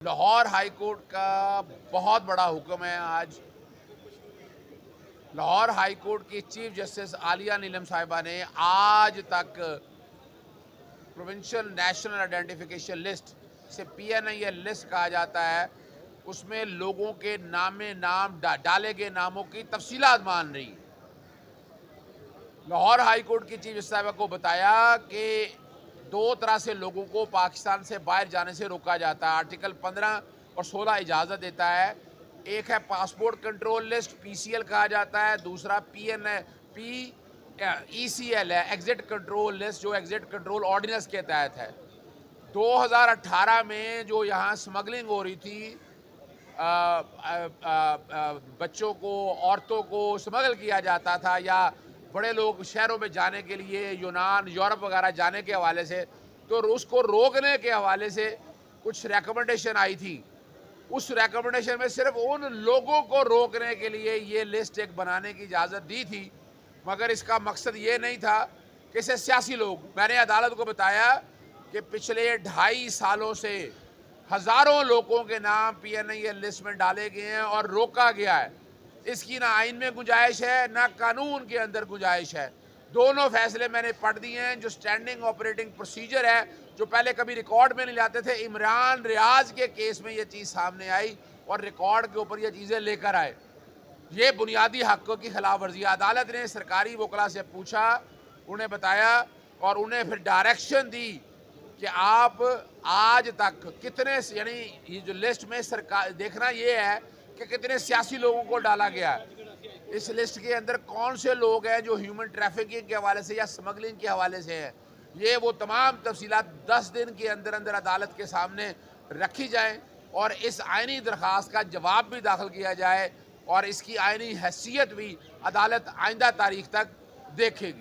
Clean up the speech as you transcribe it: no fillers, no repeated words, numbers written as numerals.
Lahore high court کا بہت بڑا حکم ہے آج۔ لاہور ہائی کورٹ کی چیف جسٹس عالیہ نیلم صاحبہ نے آج تک پروونشل نیشنل آئیڈینٹیفیکیشن لسٹ سے PNI لسٹ کہا جاتا ہے، اس میں لوگوں کے نام ڈالے گئے ناموں کی تفصیلات مان رہی۔ لاہور ہائی کورٹ کی چیف جسٹس صاحبہ کو بتایا کہ دو طرح سے لوگوں کو پاکستان سے باہر جانے سے روکا جاتا ہے۔ آرٹیکل 15 اور 16 اجازت دیتا ہے۔ ایک ہے پاسپورٹ کنٹرول لسٹ، PCL کہا جاتا ہے، دوسرا ECL ہے، ایگزٹ کنٹرول لسٹ، جو ایگزٹ کنٹرول آرڈیننس کے تحت ہے۔ 2018 میں جو یہاں سمگلنگ ہو رہی تھی، بچوں کو، عورتوں کو سمگل کیا جاتا تھا، یا بڑے لوگ شہروں میں جانے کے لیے یونان، یورپ وغیرہ جانے کے حوالے سے، تو اس کو روکنے کے حوالے سے کچھ ریکمنڈیشن آئی تھی۔ اس ریکمنڈیشن میں صرف ان لوگوں کو روکنے کے لیے یہ لسٹ ایک بنانے کی اجازت دی تھی، مگر اس کا مقصد یہ نہیں تھا کہ اسے سیاسی لوگ، میں نے عدالت کو بتایا کہ پچھلے 2.5 سالوں سے ہزاروں لوگوں کے نام PNI لسٹ میں ڈالے گئے ہیں اور روکا گیا ہے۔ اس کی نہ آئین میں گنجائش ہے، نہ قانون کے اندر گنجائش ہے۔ دونوں فیصلے میں نے پڑھ دیے ہیں۔ جو سٹینڈنگ آپریٹنگ پروسیجر ہے، جو پہلے کبھی ریکارڈ میں نہیں لاتے تھے، عمران ریاض کے کیس میں یہ چیز سامنے آئی اور ریکارڈ کے اوپر یہ چیزیں لے کر آئے۔ یہ بنیادی حقوں کی خلاف ورزی ہے۔ عدالت نے سرکاری وکلا سے پوچھا، انہیں بتایا اور انہیں پھر ڈائریکشن دی کہ آپ آج تک کتنے، یعنی یہ جو لسٹ میں دیکھنا یہ ہے کہ کتنے سیاسی لوگوں کو ڈالا گیا ہے۔ اس لسٹ کے اندر کون سے لوگ ہیں جو ہیومن ٹریفکنگ کے حوالے سے یا سمگلنگ کے حوالے سے ہیں۔ یہ وہ تمام تفصیلات 10 دن کے اندر عدالت کے سامنے رکھی جائیں اور اس آئینی درخواست کا جواب بھی داخل کیا جائے، اور اس کی آئینی حیثیت بھی عدالت آئندہ تاریخ تک دیکھے گی۔